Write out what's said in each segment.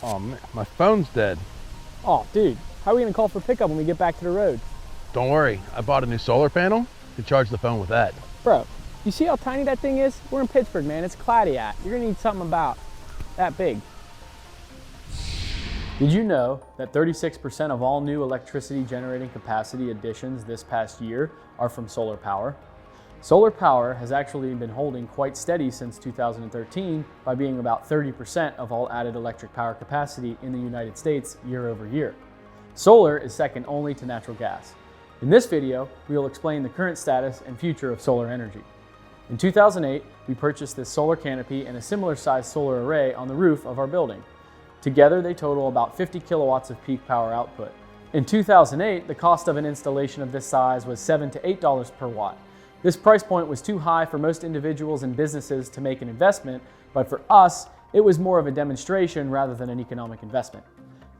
Oh man, my phone's dead. Oh, dude, how are we gonna call for pickup when we get back to the road? Don't worry, I bought a new solar panel. You can charge the phone with that. Bro, you see how tiny that thing is? We're in Pittsburgh, man. It's cloudy out. You're gonna need something about that big. Did you know that 36% of all new electricity generating capacity additions this past year are from solar power? Solar power has actually been holding quite steady since 2013 by being about 30% of all added electric power capacity in the United States year over year. Solar is second only to natural gas. In this video, we will explain the current status and future of solar energy. In 2008, we purchased this solar canopy and a similar sized solar array on the roof of our building. Together, they total about 50 kilowatts of peak power output. In 2008, the cost of an installation of this size was $7 to $8 per watt. This price point was too high for most individuals and businesses to make an investment, but for us, it was more of a demonstration rather than an economic investment.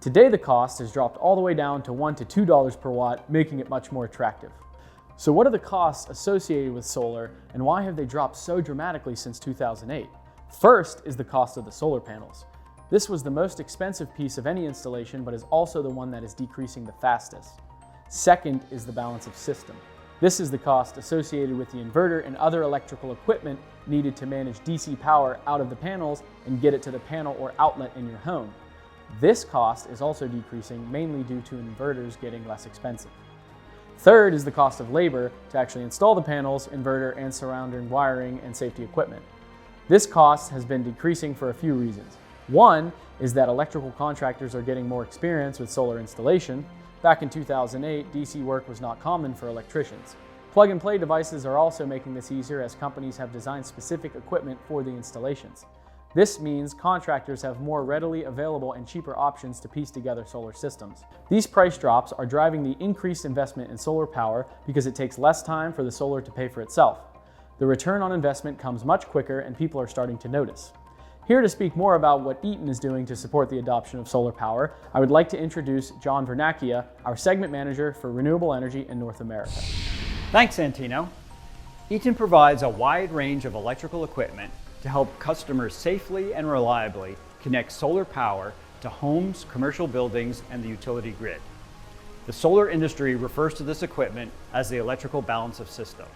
Today, the cost has dropped all the way down to $1 to $2 per watt, making it much more attractive. So what are the costs associated with solar, and why have they dropped so dramatically since 2008? First is the cost of the solar panels. This was the most expensive piece of any installation, but is also the one that is decreasing the fastest. Second is the balance of system. This is the cost associated with the inverter and other electrical equipment needed to manage DC power out of the panels and get it to the panel or outlet in your home. This cost is also decreasing mainly due to inverters getting less expensive. Third is the cost of labor to actually install the panels, inverter, and surrounding wiring and safety equipment. This cost has been decreasing for a few reasons. One is that electrical contractors are getting more experience with solar installation. Back in 2008, DC work was not common for electricians. Plug-and-play devices are also making this easier as companies have designed specific equipment for the installations. This means contractors have more readily available and cheaper options to piece together solar systems. These price drops are driving the increased investment in solar power because it takes less time for the solar to pay for itself. The return on investment comes much quicker and people are starting to notice. Here to speak more about what Eaton is doing to support the adoption of solar power, I would like to introduce John Vernacchia, our segment manager for renewable energy in North America. Thanks, Santino. Eaton provides a wide range of electrical equipment to help customers safely and reliably connect solar power to homes, commercial buildings, and the utility grid. The solar industry refers to this equipment as the electrical balance of system.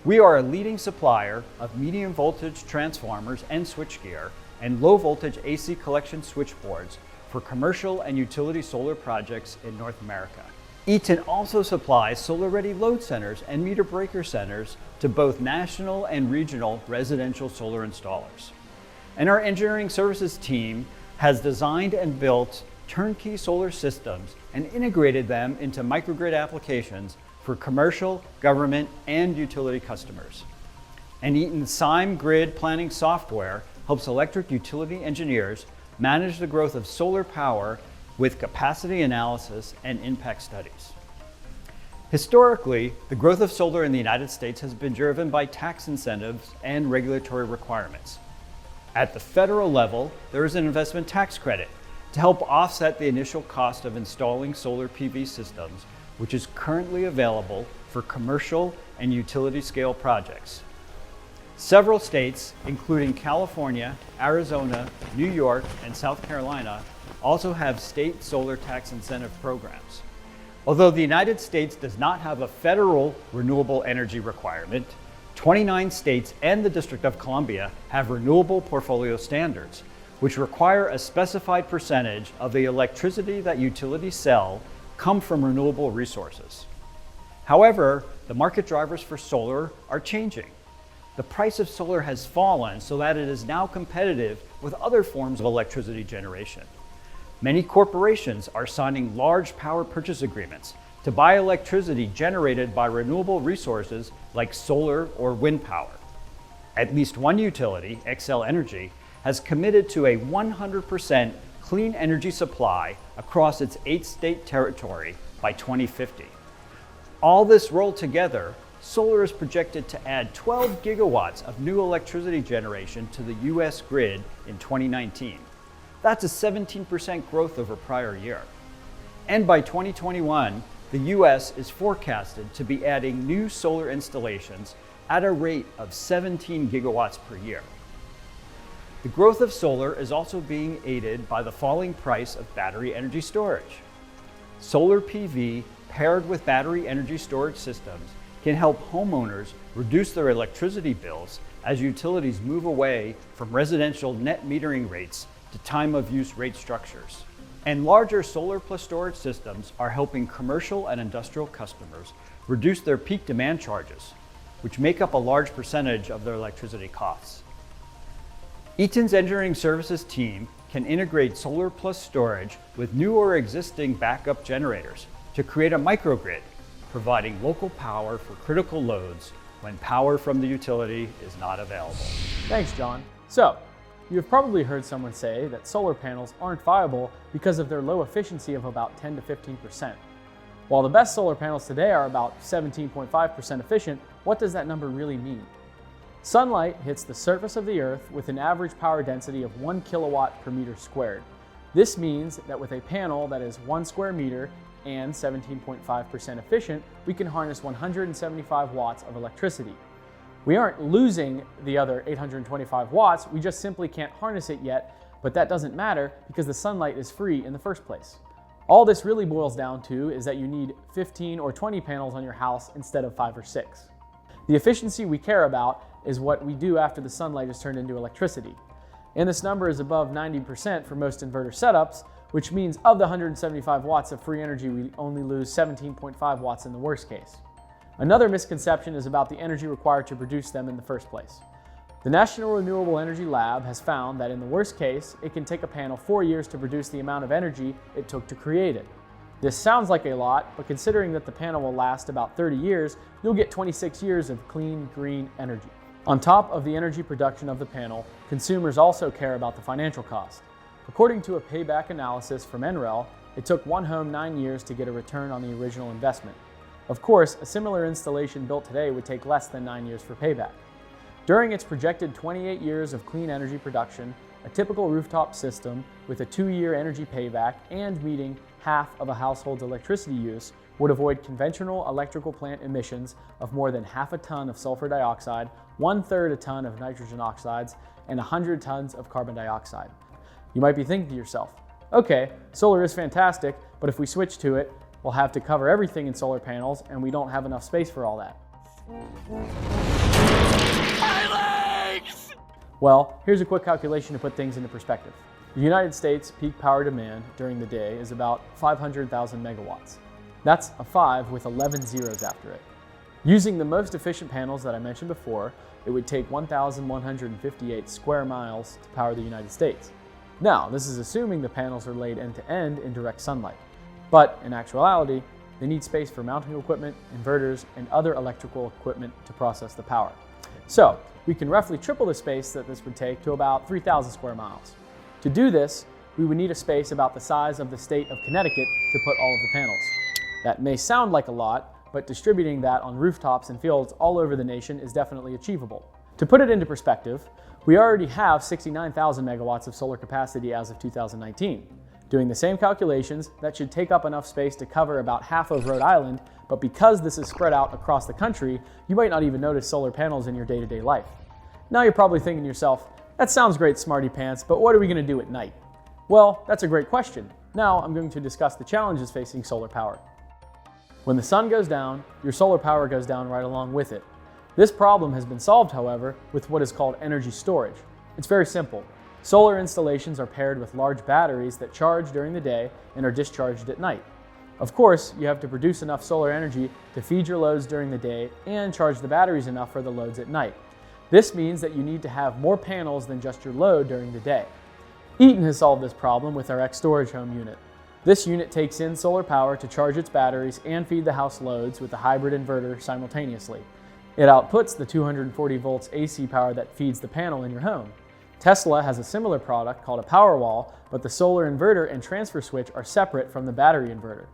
We are a leading supplier of medium voltage transformers and switchgear and low voltage AC collection switchboards for commercial and utility solar projects in North America. Eaton also supplies solar-ready load centers and meter breaker centers to both national and regional residential solar installers. And our engineering services team has designed and built turnkey solar systems and integrated them into microgrid applications for commercial, government, and utility customers. And Eaton's SIME grid planning software helps electric utility engineers manage the growth of solar power with capacity analysis and impact studies. Historically, the growth of solar in the United States has been driven by tax incentives and regulatory requirements. At the federal level, there is an investment tax credit to help offset the initial cost of installing solar PV systems, which is currently available for commercial and utility scale projects. Several states, including California, Arizona, New York, and South Carolina, also have state solar tax incentive programs. Although the United States does not have a federal renewable energy requirement, 29 states and the District of Columbia have renewable portfolio standards, which require a specified percentage of the electricity that utilities sell come from renewable resources. However, the market drivers for solar are changing. The price of solar has fallen so that it is now competitive with other forms of electricity generation. Many corporations are signing large power purchase agreements to buy electricity generated by renewable resources like solar or wind power. At least one utility, Xcel Energy, has committed to a 100% clean energy supply across its 8-state territory by 2050. All this rolled together solar is projected to add 12 gigawatts of new electricity generation to the US grid in 2019. That's a 17% growth over prior year. And by 2021, the US is forecasted to be adding new solar installations at a rate of 17 gigawatts per year. The growth of solar is also being aided by the falling price of battery energy storage. Solar PV paired with battery energy storage systems can help homeowners reduce their electricity bills as utilities move away from residential net metering rates to time of use rate structures. And larger solar plus storage systems are helping commercial and industrial customers reduce their peak demand charges, which make up a large percentage of their electricity costs. Eaton's engineering services team can integrate solar plus storage with new or existing backup generators to create a microgrid, providing local power for critical loads when power from the utility is not available. Thanks, John. So, you have probably heard someone say that solar panels aren't viable because of their low efficiency of about 10 to 15%. While the best solar panels today are about 17.5% efficient, what does that number really mean? Sunlight hits the surface of the Earth with an average power density of 1 kilowatt per meter squared. This means that with a panel that is 1 square meter and 17.5% efficient, we can harness 175 watts of electricity. We aren't losing the other 825 watts, we just simply can't harness it yet, but that doesn't matter because the sunlight is free in the first place. All this really boils down to is that you need 15 or 20 panels on your house instead of 5 or 6. The efficiency we care about is what we do after the sunlight is turned into electricity. And this number is above 90% for most inverter setups, which means of the 175 watts of free energy, we only lose 17.5 watts in the worst case. Another misconception is about the energy required to produce them in the first place. The National Renewable Energy Lab has found that in the worst case, it can take a panel 4 years to produce the amount of energy it took to create it. This sounds like a lot, but considering that the panel will last about 30 years, you'll get 26 years of clean, green energy. On top of the energy production of the panel, consumers also care about the financial cost. According to a payback analysis from NREL, it took one home 9 years to get a return on the original investment. Of course, a similar installation built today would take less than 9 years for payback. During its projected 28 years of clean energy production, a typical rooftop system with a 2-year energy payback and meeting half of a household's electricity use would avoid conventional electrical plant emissions of more than half a ton of sulfur dioxide, 1/3 a ton of nitrogen oxides, and 100 tons of carbon dioxide. You might be thinking to yourself, okay, solar is fantastic, but if we switch to it, we'll have to cover everything in solar panels and we don't have enough space for all that. My legs! Well, here's a quick calculation to put things into perspective. The United States peak power demand during the day is about 500,000 megawatts. That's a 5 with 11 zeros after it. Using the most efficient panels that I mentioned before, it would take 1,158 square miles to power the United States. Now, this is assuming the panels are laid end to end in direct sunlight. But in actuality, they need space for mounting equipment, inverters, and other electrical equipment to process the power. So, we can roughly triple the space that this would take to about 3,000 square miles. To do this, we would need a space about the size of the state of Connecticut to put all of the panels. That may sound like a lot, but distributing that on rooftops and fields all over the nation is definitely achievable. To put it into perspective, we already have 69,000 megawatts of solar capacity as of 2019. Doing the same calculations, that should take up enough space to cover about half of Rhode Island, but because this is spread out across the country, you might not even notice solar panels in your day-to-day life. Now you're probably thinking to yourself, that sounds great, smarty pants, but what are we going to do at night? Well, that's a great question. Now I'm going to discuss the challenges facing solar power. When the sun goes down, your solar power goes down right along with it. This problem has been solved, however, with what is called energy storage. It's very simple. Solar installations are paired with large batteries that charge during the day and are discharged at night. Of course, you have to produce enough solar energy to feed your loads during the day and charge the batteries enough for the loads at night. This means that you need to have more panels than just your load during the day. Eaton has solved this problem with our X-Storage home unit. This unit takes in solar power to charge its batteries and feed the house loads with a hybrid inverter simultaneously. It outputs the 240 volts AC power that feeds the panel in your home. Tesla has a similar product called a Powerwall, but the solar inverter and transfer switch are separate from the battery inverter.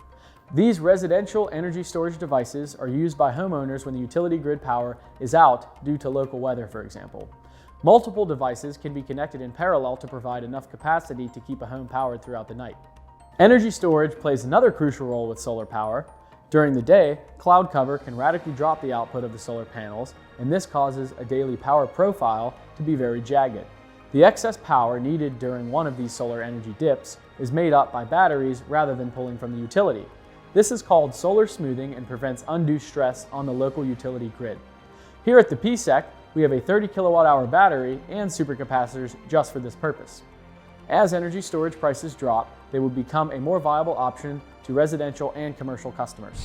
These residential energy storage devices are used by homeowners when the utility grid power is out due to local weather, for example. Multiple devices can be connected in parallel to provide enough capacity to keep a home powered throughout the night. Energy storage plays another crucial role with solar power. During the day, cloud cover can radically drop the output of the solar panels, and this causes a daily power profile to be very jagged. The excess power needed during one of these solar energy dips is made up by batteries rather than pulling from the utility. This is called solar smoothing and prevents undue stress on the local utility grid. Here at the PSEC, we have a 30 kilowatt-hour battery and supercapacitors just for this purpose. As energy storage prices drop, they will become a more viable option to residential and commercial customers.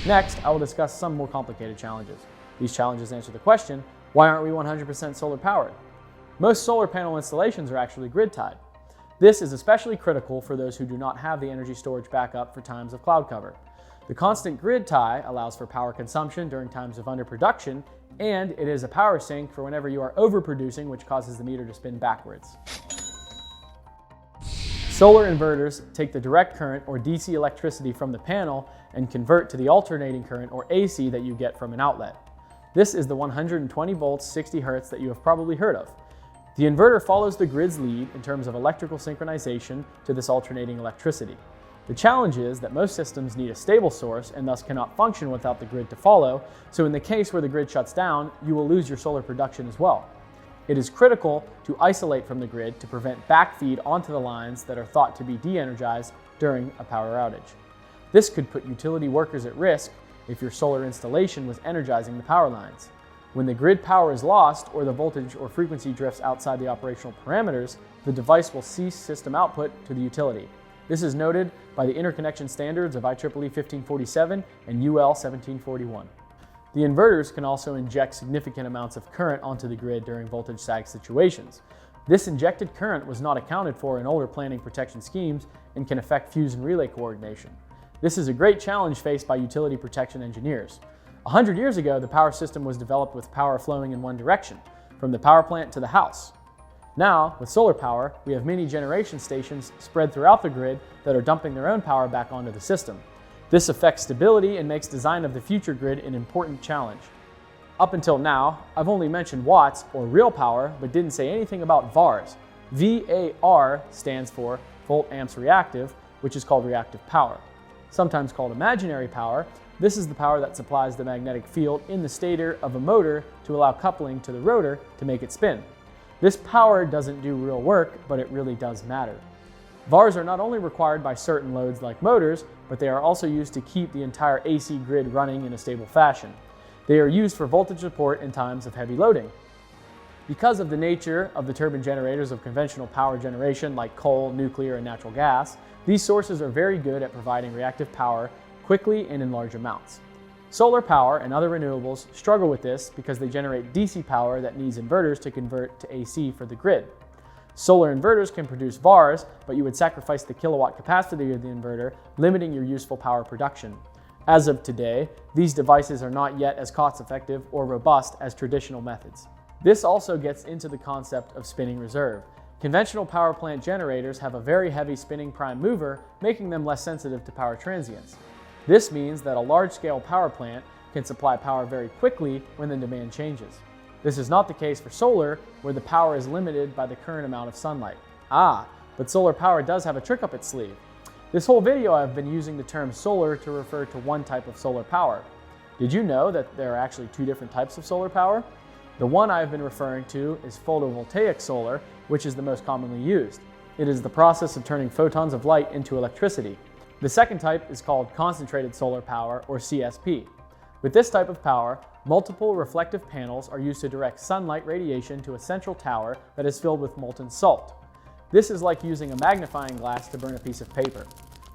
Next, I will discuss some more complicated challenges. These challenges answer the question, why aren't we 100% solar powered? Most solar panel installations are actually grid tied. This is especially critical for those who do not have the energy storage backup for times of cloud cover. The constant grid tie allows for power consumption during times of underproduction, and it is a power sink for whenever you are overproducing, which causes the meter to spin backwards. Solar inverters take the direct current or DC electricity from the panel and convert to the alternating current or AC that you get from an outlet. This is the 120 volts 60 hertz that you have probably heard of. The inverter follows the grid's lead in terms of electrical synchronization to this alternating electricity. The challenge is that most systems need a stable source and thus cannot function without the grid to follow, so in the case where the grid shuts down, you will lose your solar production as well. It is critical to isolate from the grid to prevent backfeed onto the lines that are thought to be de-energized during a power outage. This could put utility workers at risk if your solar installation was energizing the power lines. When the grid power is lost or the voltage or frequency drifts outside the operational parameters, the device will cease system output to the utility. This is noted by the interconnection standards of IEEE 1547 and UL 1741. The inverters can also inject significant amounts of current onto the grid during voltage sag situations. This injected current was not accounted for in older planning protection schemes and can affect fuse and relay coordination. This is a great challenge faced by utility protection engineers. 100 years ago, the power system was developed with power flowing in one direction, from the power plant to the house. Now, with solar power, we have many generation stations spread throughout the grid that are dumping their own power back onto the system. This affects stability and makes design of the future grid an important challenge. Up until now, I've only mentioned watts or real power, but didn't say anything about VARs. VAR stands for volt amps reactive, which is called reactive power. Sometimes called imaginary power, this is the power that supplies the magnetic field in the stator of a motor to allow coupling to the rotor to make it spin. This power doesn't do real work, but it really does matter. VARs are not only required by certain loads like motors, but they are also used to keep the entire AC grid running in a stable fashion. They are used for voltage support in times of heavy loading. Because of the nature of the turbine generators of conventional power generation like coal, nuclear, and natural gas, these sources are very good at providing reactive power quickly and in large amounts. Solar power and other renewables struggle with this because they generate DC power that needs inverters to convert to AC for the grid. Solar inverters can produce VARs, but you would sacrifice the kilowatt capacity of the inverter, limiting your useful power production. As of today, these devices are not yet as cost-effective or robust as traditional methods. This also gets into the concept of spinning reserve. Conventional power plant generators have a very heavy spinning prime mover, making them less sensitive to power transients. This means that a large-scale power plant can supply power very quickly when the demand changes. This is not the case for solar, where the power is limited by the current amount of sunlight. But solar power does have a trick up its sleeve. This whole video I've been using the term solar to refer to one type of solar power. Did you know that there are actually two different types of solar power? The one I've been referring to is photovoltaic solar, which is the most commonly used. It is the process of turning photons of light into electricity. The second type is called concentrated solar power, or CSP. With this type of power, multiple reflective panels are used to direct sunlight radiation to a central tower that is filled with molten salt. This is like using a magnifying glass to burn a piece of paper.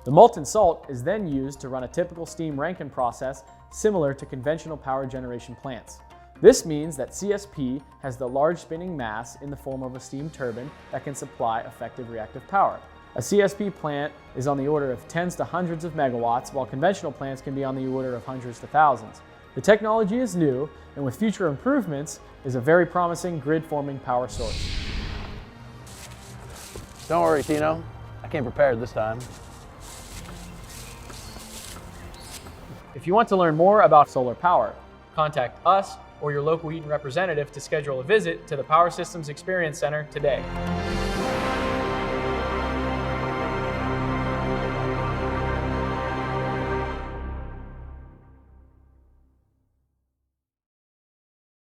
The molten salt is then used to run a typical steam Rankine process similar to conventional power generation plants. This means that CSP has the large spinning mass in the form of a steam turbine that can supply effective reactive power. A CSP plant is on the order of tens to hundreds of megawatts, while conventional plants can be on the order of hundreds to thousands. The technology is new, and with future improvements, is a very promising grid-forming power source. Don't worry, Tino. I came prepared this time. If you want to learn more about solar power, contact us or your local Eaton representative to schedule a visit to the Power Systems Experience Center today.